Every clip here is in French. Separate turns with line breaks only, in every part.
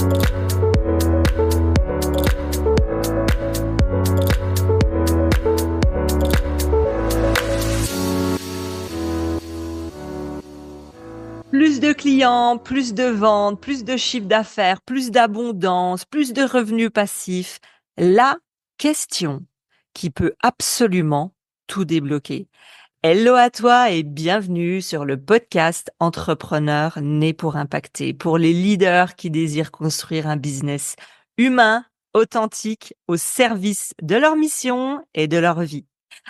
Plus de clients, plus de ventes, plus de chiffre d'affaires, plus d'abondance, plus de revenus passifs. La question qui peut absolument tout débloquer. Hello à toi et bienvenue sur le podcast Entrepreneur né pour impacter, pour les leaders qui désirent construire un business humain, authentique, au service de leur mission et de leur vie.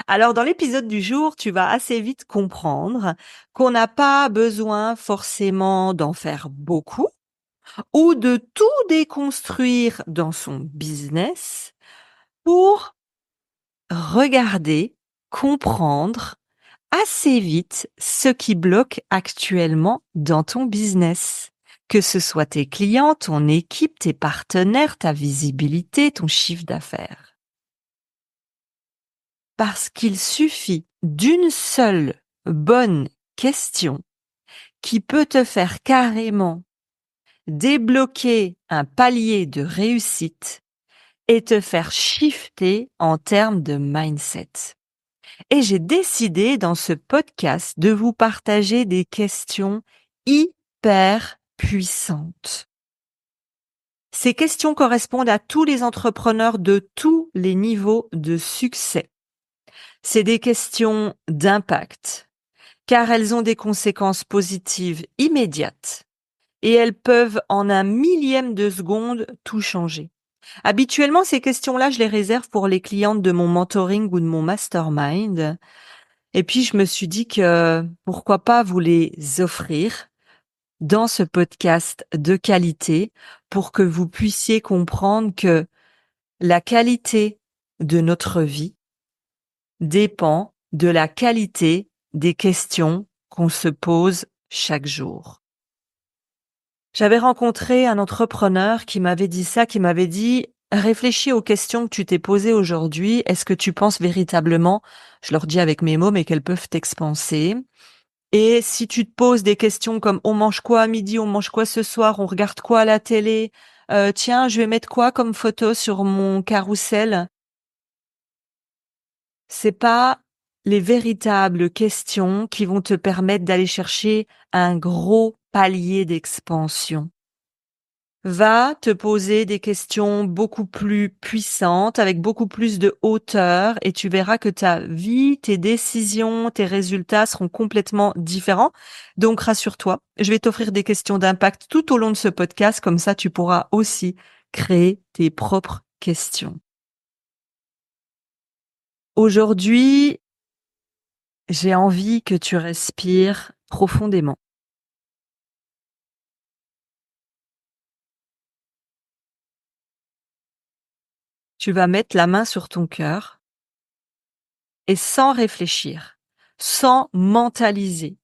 Alors, dans l'épisode du jour, tu vas assez vite comprendre qu'on n'a pas besoin forcément d'en faire beaucoup ou de tout déconstruire dans son business pour regarder, comprendre assez vite ce qui bloque actuellement dans ton business. Que ce soit tes clients, ton équipe, tes partenaires, ta visibilité, ton chiffre d'affaires. Parce qu'il suffit d'une seule bonne question qui peut te faire carrément débloquer un palier de réussite et te faire shifter en termes de mindset. Et j'ai décidé dans ce podcast de vous partager des questions hyper puissantes. Ces questions correspondent à tous les entrepreneurs de tous les niveaux de succès. C'est des questions d'impact, car elles ont des conséquences positives immédiates et elles peuvent en un millième de seconde tout changer. Habituellement, ces questions-là, je les réserve pour les clientes de mon mentoring ou de mon mastermind. Et puis, je me suis dit que pourquoi pas vous les offrir dans ce podcast de qualité pour que vous puissiez comprendre que la qualité de notre vie dépend de la qualité des questions qu'on se pose chaque jour. J'avais rencontré un entrepreneur qui m'avait dit ça, qui m'avait dit « Réfléchis aux questions que tu t'es posées aujourd'hui. Est-ce que tu penses véritablement, je leur dis avec mes mots, mais qu'elles peuvent t'expanser. Et si tu te poses des questions comme on mange quoi à midi, on mange quoi ce soir, on regarde quoi à la télé, tiens, je vais mettre quoi comme photo sur mon carrousel ?» C'est pas les véritables questions qui vont te permettre d'aller chercher un gros palier d'expansion. Va te poser des questions beaucoup plus puissantes, avec beaucoup plus de hauteur, et tu verras que ta vie, tes décisions, tes résultats seront complètement différents. Donc, rassure-toi, je vais t'offrir des questions d'impact tout au long de ce podcast, comme ça tu pourras aussi créer tes propres questions. Aujourd'hui, j'ai envie que tu respires profondément. Tu vas mettre la main sur ton cœur et sans réfléchir, sans mentaliser,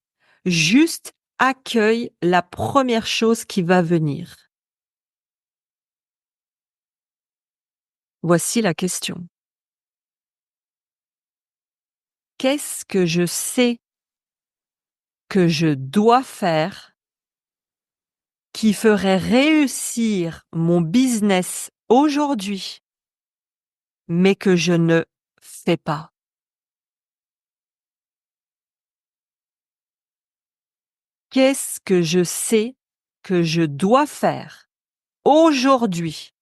juste accueille la première chose qui va venir. Voici la question. Qu'est-ce que je sais que je dois faire qui ferait réussir mon business aujourd'hui, mais que je ne fais pas? Qu'est-ce que je sais que je dois faire aujourd'hui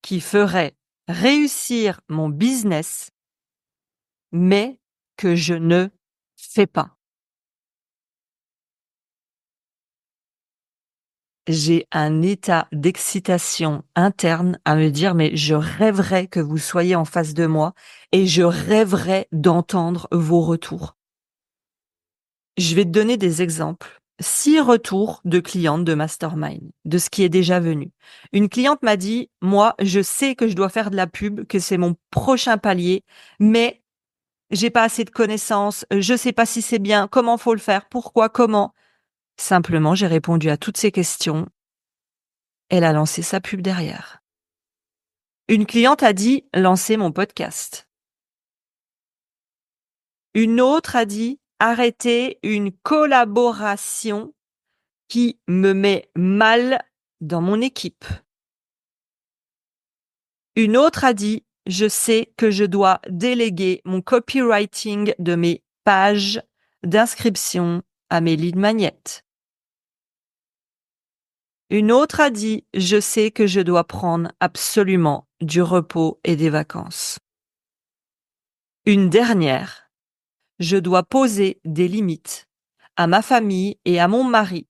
qui ferait réussir mon business, mais que je ne fais pas? J'ai un état d'excitation interne à me dire: «Mais je rêverais que vous soyez en face de moi et je rêverais d'entendre vos retours». Je vais te donner des exemples. 6 retours de clientes de mastermind, de ce qui est déjà venu. Une cliente m'a dit: «Moi, je sais que je dois faire de la pub, que c'est mon prochain palier, mais j'ai pas assez de connaissances, je sais pas si c'est bien, comment faut le faire, pourquoi, comment?» Simplement, j'ai répondu à toutes ces questions. Elle a lancé sa pub derrière. Une cliente a dit: «Lancez mon podcast». Une autre a dit: «Arrêtez une collaboration qui me met mal dans mon équipe». Une autre a dit, je sais que je dois déléguer mon copywriting de mes pages d'inscription à mes lead magnets. Une autre a dit, je sais que je dois prendre absolument du repos et des vacances. Une dernière, je dois poser des limites à ma famille et à mon mari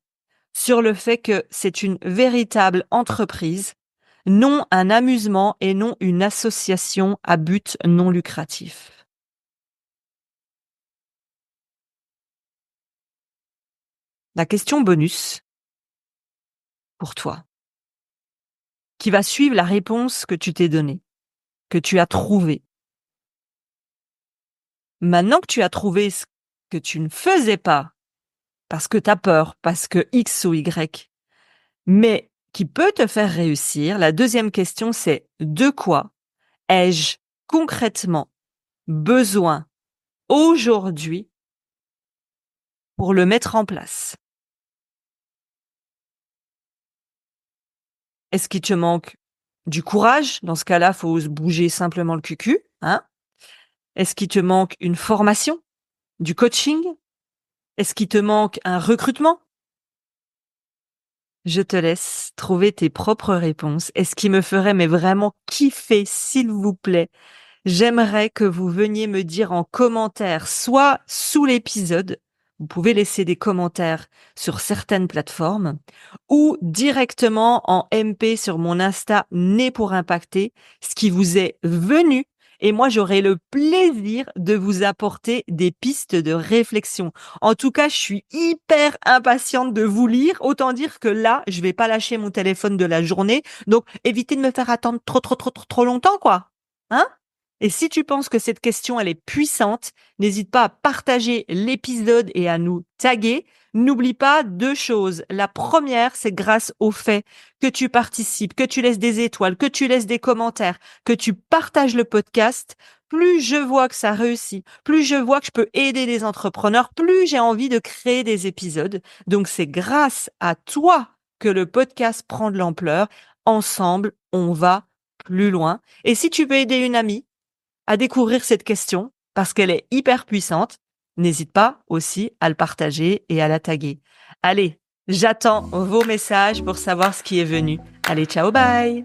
sur le fait que c'est une véritable entreprise, non un amusement et non une association à but non lucratif. La question bonus pour toi, qui va suivre la réponse que tu t'es donnée, que tu as trouvée. Maintenant que tu as trouvé ce que tu ne faisais pas, parce que tu as peur, parce que X ou Y, mais qui peut te faire réussir, la deuxième question, c'est de quoi ai-je concrètement besoin aujourd'hui pour le mettre en place? Est-ce qu'il te manque du courage? Dans ce cas-là, faut se bouger simplement le cucu, hein? Est-ce qu'il te manque une formation? Du coaching? Est-ce qu'il te manque un recrutement? Je te laisse trouver tes propres réponses. Et ce qui me ferait mais vraiment kiffer, s'il vous plaît, j'aimerais que vous veniez me dire en commentaire, soit sous l'épisode, vous pouvez laisser des commentaires sur certaines plateformes, ou directement en MP sur mon Insta Né pour impacter, ce qui vous est venu. Et moi, j'aurai le plaisir de vous apporter des pistes de réflexion. En tout cas, je suis hyper impatiente de vous lire. Autant dire que là, je vais pas lâcher mon téléphone de la journée. Donc, évitez de me faire attendre trop longtemps, quoi. Hein? Et si tu penses que cette question, elle est puissante, n'hésite pas à partager l'épisode et à nous taguer. N'oublie pas deux choses. La première, c'est grâce au fait que tu participes, que tu laisses des étoiles, que tu laisses des commentaires, que tu partages le podcast. Plus je vois que ça réussit, plus je vois que je peux aider les entrepreneurs, plus j'ai envie de créer des épisodes. Donc c'est grâce à toi que le podcast prend de l'ampleur. Ensemble, on va plus loin. Et si tu veux aider une amie à découvrir cette question parce qu'elle est hyper puissante, n'hésite pas aussi à le partager et à la taguer. Allez, j'attends vos messages pour savoir ce qui est venu. Allez, ciao, bye!